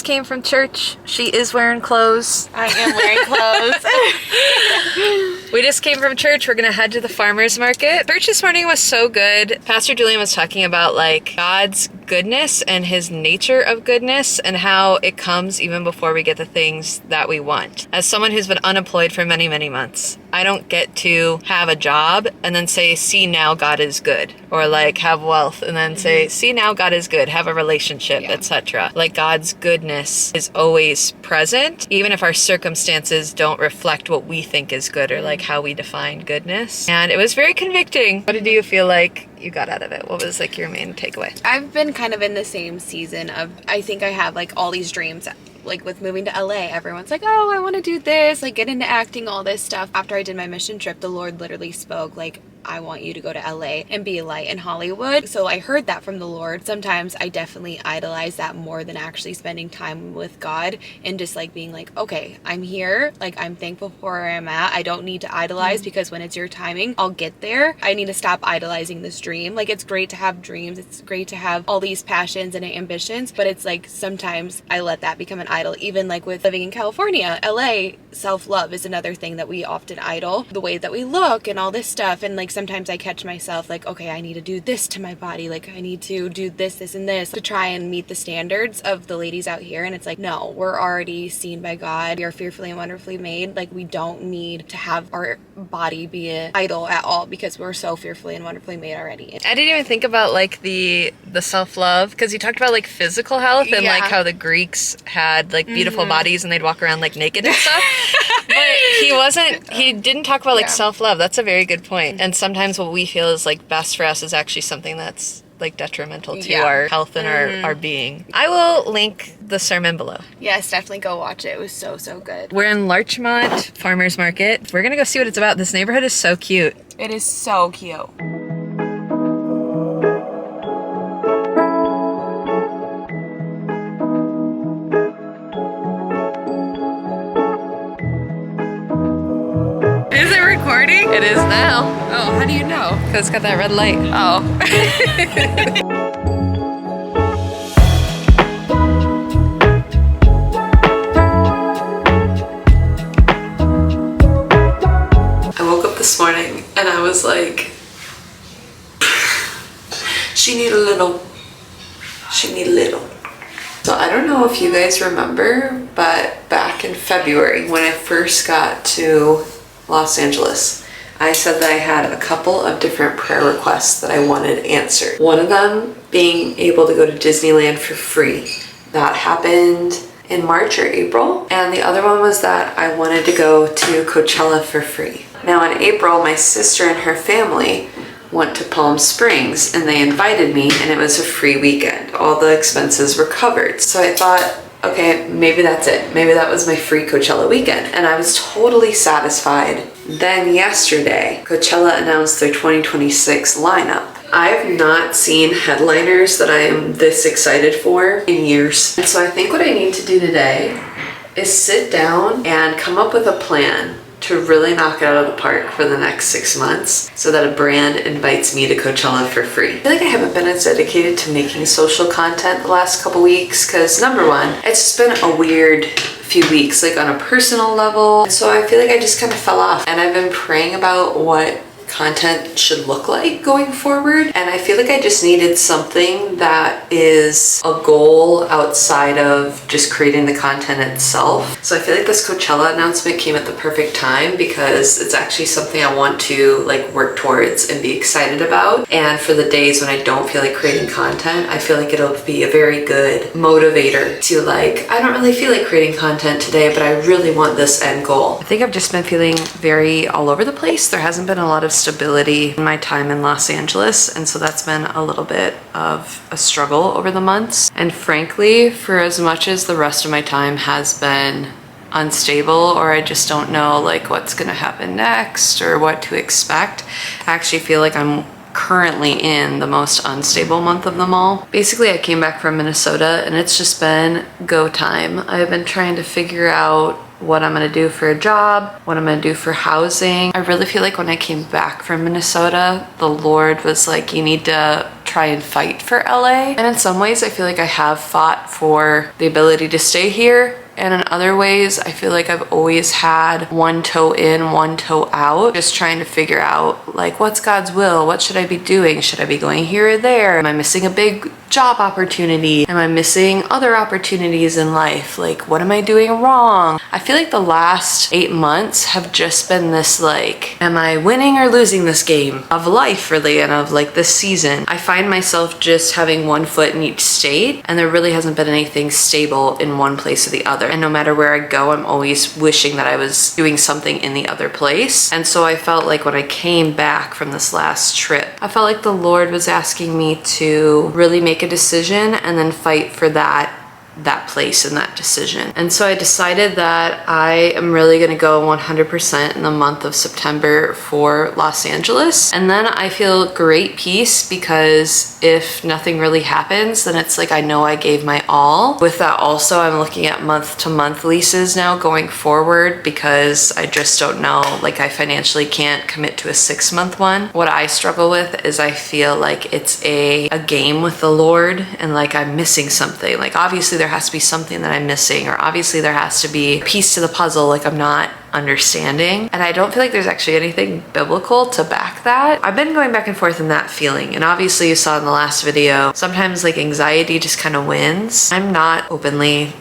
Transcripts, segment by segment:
came from church. She is wearing clothes. I am wearing clothes. We just came from church. We're gonna head to the farmer's market. Church this morning was so good. Pastor Julian was talking about like God's goodness and his nature of goodness and how it comes even before we get the things that we want. As someone who's been unemployed for many, many months, I don't get to have a job and then say, see, now God is good. Or like have wealth and then say, see, now God is good. Have a relationship, etc. Like God's goodness is always present, even if our circumstances don't reflect what we think is good or like how we define goodness. And it was very convicting. What did you feel like you got out of it? What was like your main takeaway? I've been kind of in the same season of, I think I have like all these dreams. Like with moving to LA, everyone's like, oh, I want to do this, like get into acting, all this stuff. After I did my mission trip, the Lord literally spoke like, I want you to go to LA and be a light in Hollywood. So I heard that from the Lord. Sometimes I definitely idolize that more than actually spending time with God and just like being like, okay, I'm here. Like I'm thankful for where I'm at. I don't need to idolize because when it's your timing, I'll get there. I need to stop idolizing this dream. Like it's great to have dreams. It's great to have all these passions and ambitions, but it's like sometimes I let that become an idol. Even like with living in California, LA, self-love is another thing that we often idol. The way that we look and all this stuff. And like sometimes I catch myself like, okay, I need to do this to my body. Like I need to do this and this to try and meet the standards of the ladies out here. And it's like, no, we're already seen by God. We are fearfully and wonderfully made. Like we don't need to have our body be an idol at all because we're so fearfully and wonderfully made already. I didn't even think about like the self-love because you talked about like physical health and like how the Greeks had like beautiful bodies and they'd walk around like naked and stuff. But he didn't talk about like self-love. That's a very good point. And sometimes what we feel is like best for us is actually something that's like detrimental to our health and our being. I will link the sermon below. Yes, definitely go watch it. It was so good. We're in Larchmont Farmers Market. We're gonna go see what it's about. This neighborhood is so cute. It is so cute. Is it recording? It is now. Oh, how do you know? Because it's got that red light. Oh. I woke up this morning and I was like, she need a little. So I don't know if you guys remember, but back in February when I first got to Los Angeles, I said that I had a couple of different prayer requests that I wanted answered. One of them being able to go to Disneyland for free. That happened in March or April. And the other one was that I wanted to go to Coachella for free. Now in April, my sister and her family went to Palm Springs and they invited me and it was a free weekend. All the expenses were covered. So I thought, okay, maybe that's it. Maybe that was my free Coachella weekend. And I was totally satisfied. Then yesterday, Coachella announced their 2026 lineup. I have not seen headliners that I am this excited for in years. And so I think what I need to do today is sit down and come up with a plan to really knock it out of the park for the next 6 months so that a brand invites me to Coachella for free. I feel like I haven't been as dedicated to making social content the last couple weeks because number one, it's just been a weird few weeks, like on a personal level. And so I feel like I just kind of fell off and I've been praying about what content should look like going forward. And I feel like I just needed something that is a goal outside of just creating the content itself. So I feel like this Coachella announcement came at the perfect time because it's actually something I want to like work towards and be excited about. And for the days when I don't feel like creating content, I feel like it'll be a very good motivator to like, I don't really feel like creating content today, but I really want this end goal. I think I've just been feeling very all over the place. There hasn't been a lot of stability in my time in Los Angeles, and so that's been a little bit of a struggle over the months. And frankly, for as much as the rest of my time has been unstable, or I just don't know like what's gonna happen next or what to expect, I actually feel like I'm currently in the most unstable month of them all. Basically, I came back from Minnesota and it's just been go time. I've been trying to figure out what I'm gonna do for a job, what I'm gonna do for housing. I really feel like when I came back from Minnesota, the Lord was like, you need to try and fight for LA. And in some ways, I feel like I have fought for the ability to stay here. And in other ways, I feel like I've always had one toe in, one toe out, just trying to figure out like, what's God's will? What should I be doing? Should I be going here or there? Am I missing a big job opportunity? Am I missing other opportunities in life? Like, what am I doing wrong? I feel like the last 8 months have just been this like, am I winning or losing this game of life really, and of like this season? I find myself just having one foot in each state, and there really hasn't been anything stable in one place or the other. And no matter where I go, I'm always wishing that I was doing something in the other place. And so I felt like when I came back from this last trip, I felt like the Lord was asking me to really make a decision and then fight for that place and that decision. And so I decided that I am really going to go 100% in the month of September for Los Angeles. And then I feel great peace, because if nothing really happens, then it's like I know I gave my all. With that also, I'm looking at month-to-month leases now going forward, because I just don't know, like I financially can't commit to a 6-month one. What I struggle with is I feel like it's a game with the Lord, and like I'm missing something. Like obviously there has to be something that I'm missing, or obviously there has to be a piece to the puzzle like I'm not understanding. And I don't feel like there's actually anything biblical to back that. I've been going back and forth in that feeling, and obviously you saw in the last video, sometimes like anxiety just kind of wins. I'm not openly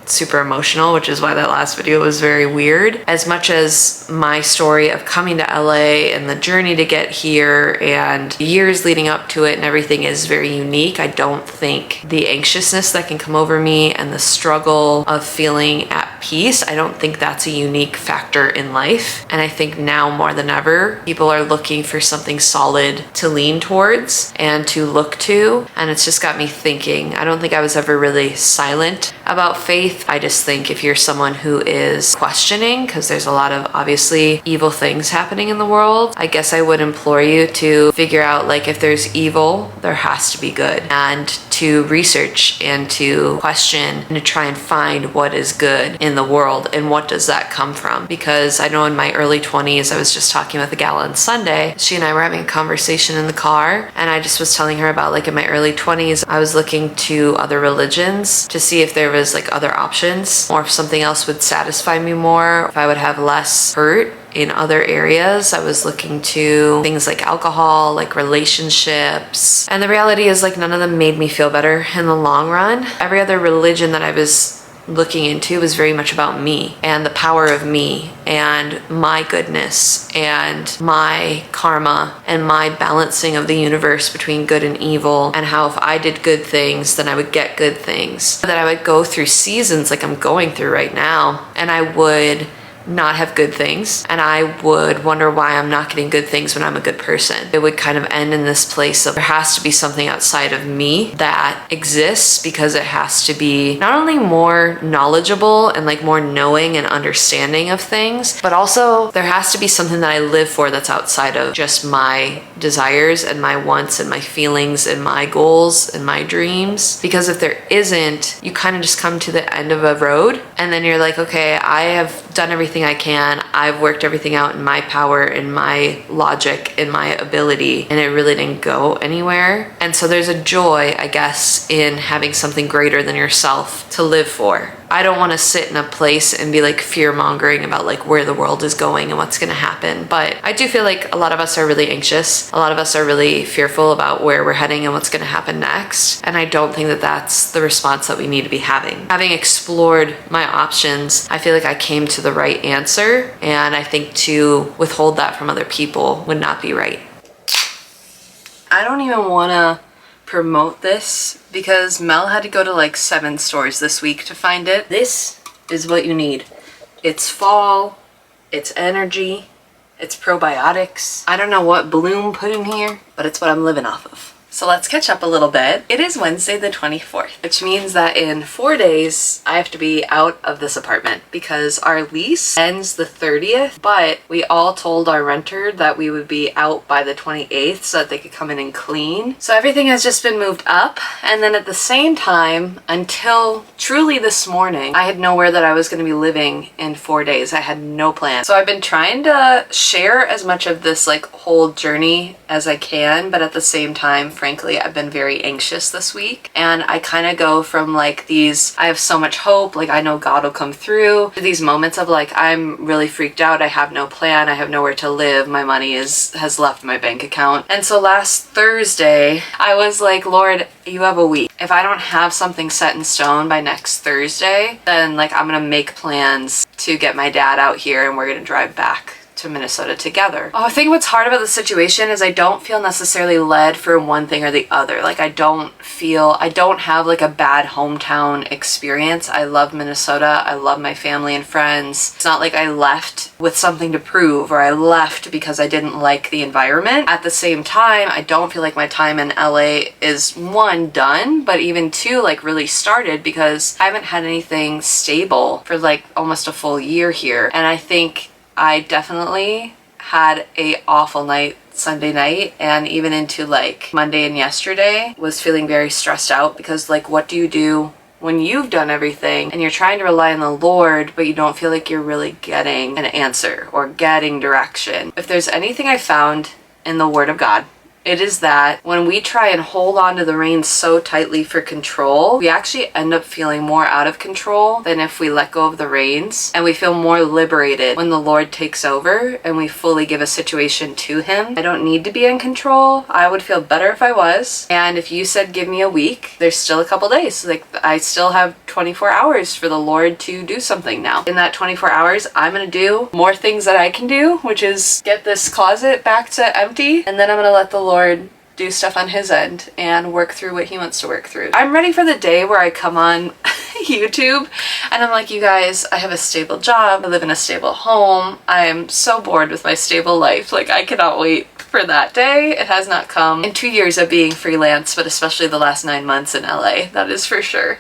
super emotional, which is why that last video was very weird. As much as my story of coming to LA and the journey to get here and years leading up to it and everything is very unique, I don't think the anxiousness that can come over me and the struggle of feeling at peace, I don't think that's a unique factor in life. And I think now more than ever, people are looking for something solid to lean towards and to look to. And it's just got me thinking. I don't think I was ever really silent about faith. I just think if you're someone who is questioning, because there's a lot of obviously evil things happening in the world, I guess I would implore you to figure out, like, if there's evil, there has to be good, and to research and to question and to try and find what is good in the world and what does that come from. Because I know in my early 20s, I was just talking with a gal on Sunday. She and I were having a conversation in the car, and I just was telling her about, like, in my early 20s, I was looking to other religions to see if there was like other options, or if something else would satisfy me more, if I would have less hurt in other areas. I was looking to things like alcohol, like relationships. And the reality is, like, none of them made me feel better in the long run. Every other religion that I was looking into was very much about me and the power of me and my goodness and my karma and my balancing of the universe between good and evil, and how if I did good things, then I would get good things. That I would go through seasons like I'm going through right now, and I would not have good things, and I would wonder why I'm not getting good things when I'm a good person. It would kind of end in this place of there has to be something outside of me that exists, because it has to be not only more knowledgeable and like more knowing and understanding of things, but also there has to be something that I live for that's outside of just my desires and my wants and my feelings and my goals and my dreams. Because if there isn't, you kind of just come to the end of a road, and then you're like, okay, I have done everything I can. I've worked everything out in my power, in my logic, in my ability, and it really didn't go anywhere. And so there's a joy, I guess, in having something greater than yourself to live for. I don't want to sit in a place and be like fear-mongering about like where the world is going and what's going to happen. But I do feel like a lot of us are really anxious. A lot of us are really fearful about where we're heading and what's going to happen next. And I don't think that that's the response that we need to be having. Having explored my options, I feel like I came to the right answer. And I think to withhold that from other people would not be right. I don't even want to promote this because Mel had to go to like 7 stores this week to find it. This is what you need. It's fall, it's energy, it's probiotics. I don't know what Bloom put in here, but it's what I'm living off of. So let's catch up a little bit. It is Wednesday the 24th, which means that in 4 days, I have to be out of this apartment because our lease ends the 30th, but we all told our renter that we would be out by the 28th so that they could come in and clean. So everything has just been moved up. And then at the same time, until truly this morning, I had nowhere that I was going to be living in 4 days. I had no plan. So I've been trying to share as much of this like whole journey as I can, but at the same time, frankly, I've been very anxious this week. And I kind of go from like these, I have so much hope, like I know God will come through, to these moments of like, I'm really freaked out. I have no plan. I have nowhere to live. My money has left my bank account. And so last Thursday, I was like, Lord, you have a week. If I don't have something set in stone by next Thursday, then like I'm gonna make plans to get my dad out here and we're gonna drive back to Minnesota together. I think what's hard about the situation is I don't feel necessarily led for one thing or the other. Like I don't have like a bad hometown experience. I love Minnesota. I love my family and friends. It's not like I left with something to prove or I left because I didn't like the environment. At the same time, I don't feel like my time in LA is one, done, but even two, like really started because I haven't had anything stable for like almost a full year here. And I think I definitely had a awful night Sunday night and even into like Monday and yesterday. Was feeling very stressed out because like what do you do when you've done everything and you're trying to rely on the Lord but you don't feel like you're really getting an answer or getting direction? If there's anything I found in the Word of God, it is that when we try and hold on to the reins so tightly for control, we actually end up feeling more out of control than if we let go of the reins, and we feel more liberated when the Lord takes over and we fully give a situation to Him. I don't need to be in control. I would feel better if I was. And if you said give me a week, there's still a couple days. Like I still have 24 hours for the Lord to do something now. In that 24 hours, I'm gonna do more things that I can do, which is get this closet back to empty, and then I'm gonna let the Lord do stuff on His end and work through what He wants to work through. I'm ready for the day where I come on YouTube and I'm like, you guys, I have a stable job, I live in a stable home, I'm so bored with my stable life. Like I cannot wait for that day. It has not come in 2 years of being freelance, but especially the last 9 months in LA, that is for sure.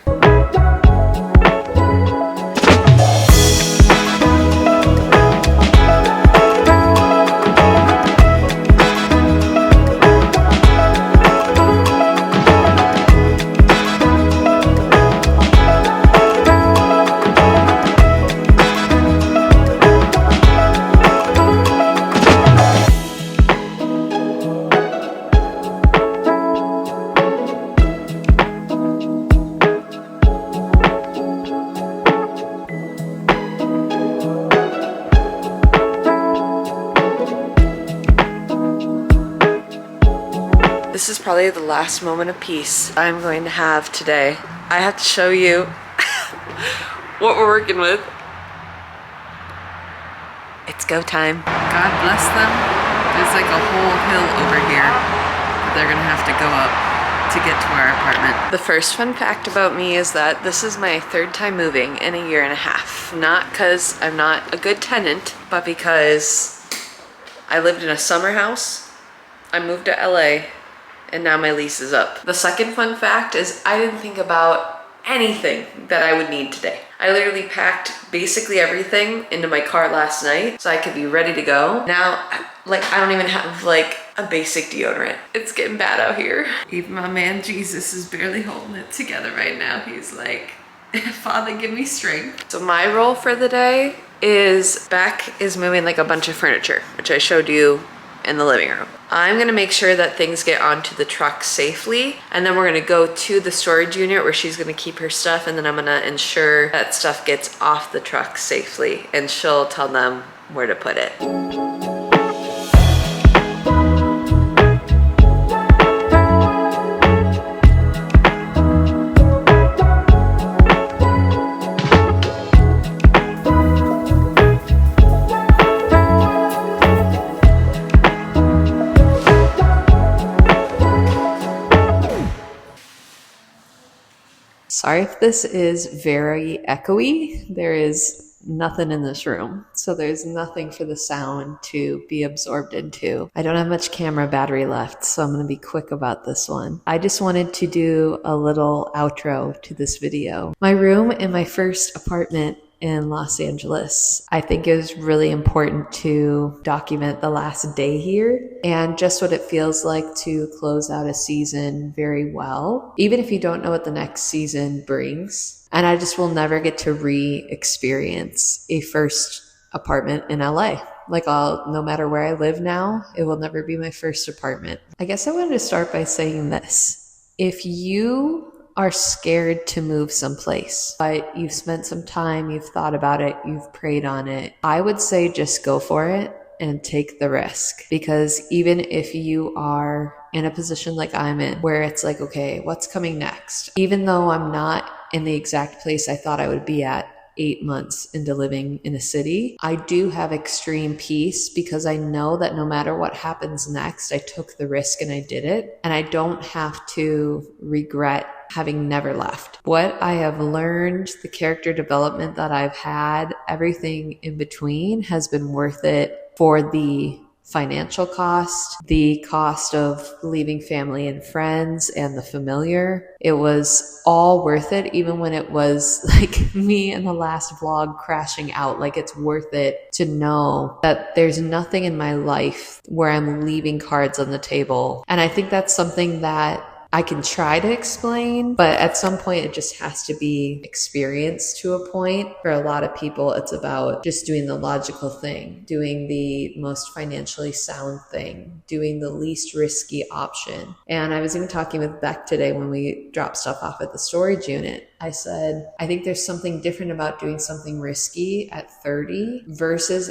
This is probably the last moment of peace I'm going to have today. I have to show you what we're working with. It's go time. God bless them. There's like a whole hill over here that they're gonna have to go up to get to our apartment. The first fun fact about me is that this is my third time moving in a year and a half. Not because I'm not a good tenant, but because I lived in a summer house, I moved to LA, and now my lease is up. The second fun fact is I didn't think about anything that I would need today. I literally packed basically everything into my car last night so I could be ready to go. Now, like, I don't even have like a basic deodorant. It's getting bad out here. Even my man Jesus is barely holding it together right now. He's like, Father, give me strength. So my role for the day is Beck is moving like a bunch of furniture, which I showed you in the living room. I'm gonna make sure that things get onto the truck safely, and then we're gonna go to the storage unit where she's gonna keep her stuff, and then I'm gonna ensure that stuff gets off the truck safely, and she'll tell them where to put it. Sorry if this is very echoey. There is nothing in this room, so there's nothing for the sound to be absorbed into. I don't have much camera battery left, so I'm going to be quick about this one. I just wanted to do a little outro to this video. My room in my first apartment in Los Angeles. I think it was really important to document the last day here and just what it feels like to close out a season very well, even if you don't know what the next season brings. And I just will never get to re-experience a first apartment in LA. Like, no matter where I live now, it will never be my first apartment. I guess I wanted to start by saying this. If you are scared to move someplace, but you've spent some time, you've thought about it, you've prayed on it, I would say just go for it and take the risk. Because even if you are in a position like I'm in, where it's like, okay, what's coming next? Even though I'm not in the exact place I thought I would be at 8 months into living in a city, I do have extreme peace because I know that no matter what happens next, I took the risk and I did it. And I don't have to regret having never left. What I have learned, the character development that I've had, everything in between has been worth it for the financial cost, the cost of leaving family and friends and the familiar. It was all worth it, even when it was like me in the last vlog crashing out. Like, it's worth it to know that there's nothing in my life where I'm leaving cards on the table. And I think that's something that I can try to explain, but at some point it just has to be experienced to a point. For a lot of people, it's about just doing the logical thing, doing the most financially sound thing, doing the least risky option. And I was even talking with Beck today when we dropped stuff off at the storage unit. I said, I think there's something different about doing something risky at 30 versus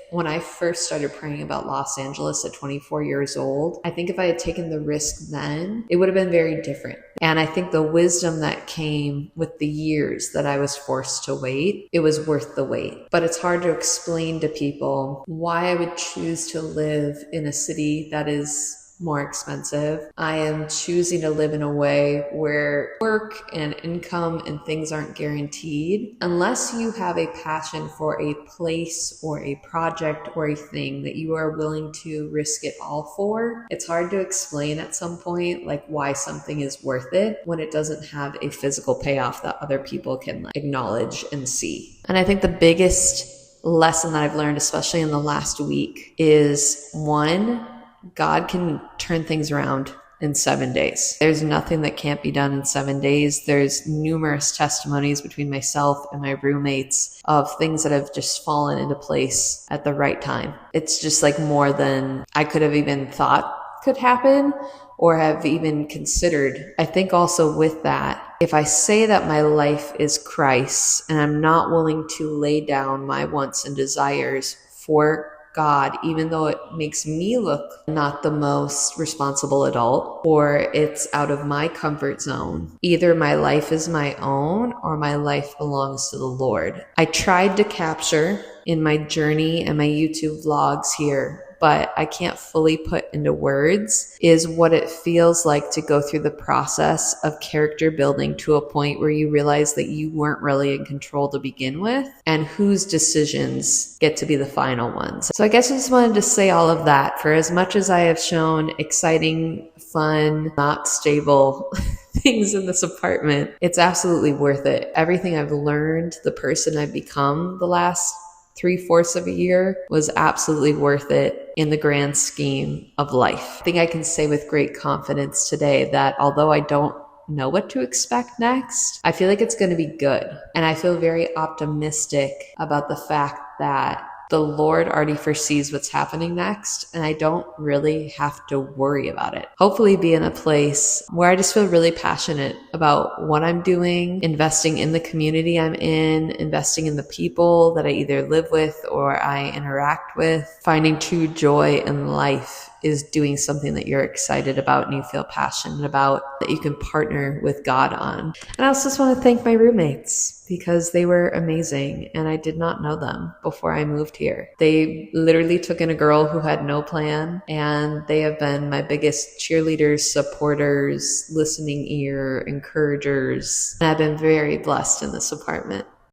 when I first started praying about Los Angeles at 24 years old. I think if I had taken the risk then, it would have been very different. And I think the wisdom that came with the years that I was forced to wait, it was worth the wait. But it's hard to explain to people why I would choose to live in a city that is more expensive. I am choosing to live in a way where work and income and things aren't guaranteed. Unless you have a passion for a place or a project or a thing that you are willing to risk it all for, it's hard to explain at some point like why something is worth it when it doesn't have a physical payoff that other people can acknowledge and see. And I think the biggest lesson that I've learned, especially in the last week, is one, God can turn things around in 7 days. There's nothing that can't be done in 7 days. There's numerous testimonies between myself and my roommates of things that have just fallen into place at the right time. It's just like more than I could have even thought could happen or have even considered. I think also with that, if I say that my life is Christ and I'm not willing to lay down my wants and desires for God, even though it makes me look not the most responsible adult or it's out of my comfort zone, either my life is my own or my life belongs to the Lord. I tried to capture in my journey and my YouTube vlogs here, but I can't fully put into words, is what it feels like to go through the process of character building to a point where you realize that you weren't really in control to begin with and whose decisions get to be the final ones. So I guess I just wanted to say all of that. For as much as I have shown exciting, fun, not stable things in this apartment, it's absolutely worth it. Everything I've learned, the person I've become the last 3/4 of a year was absolutely worth it in the grand scheme of life. I think I can say with great confidence today that although I don't know what to expect next, I feel like it's going to be good. And I feel very optimistic about the fact that the Lord already foresees what's happening next, and I don't really have to worry about it. Hopefully be in a place where I just feel really passionate about what I'm doing, investing in the community I'm in, investing in the people that I either live with or I interact with. Finding true joy in life is doing something that you're excited about and you feel passionate about, that you can partner with God on. And I also just want to thank my roommates because they were amazing and I did not know them before I moved here. They literally took in a girl who had no plan, and they have been my biggest cheerleaders, supporters, listening ear, encouragers. And I've been very blessed in this apartment.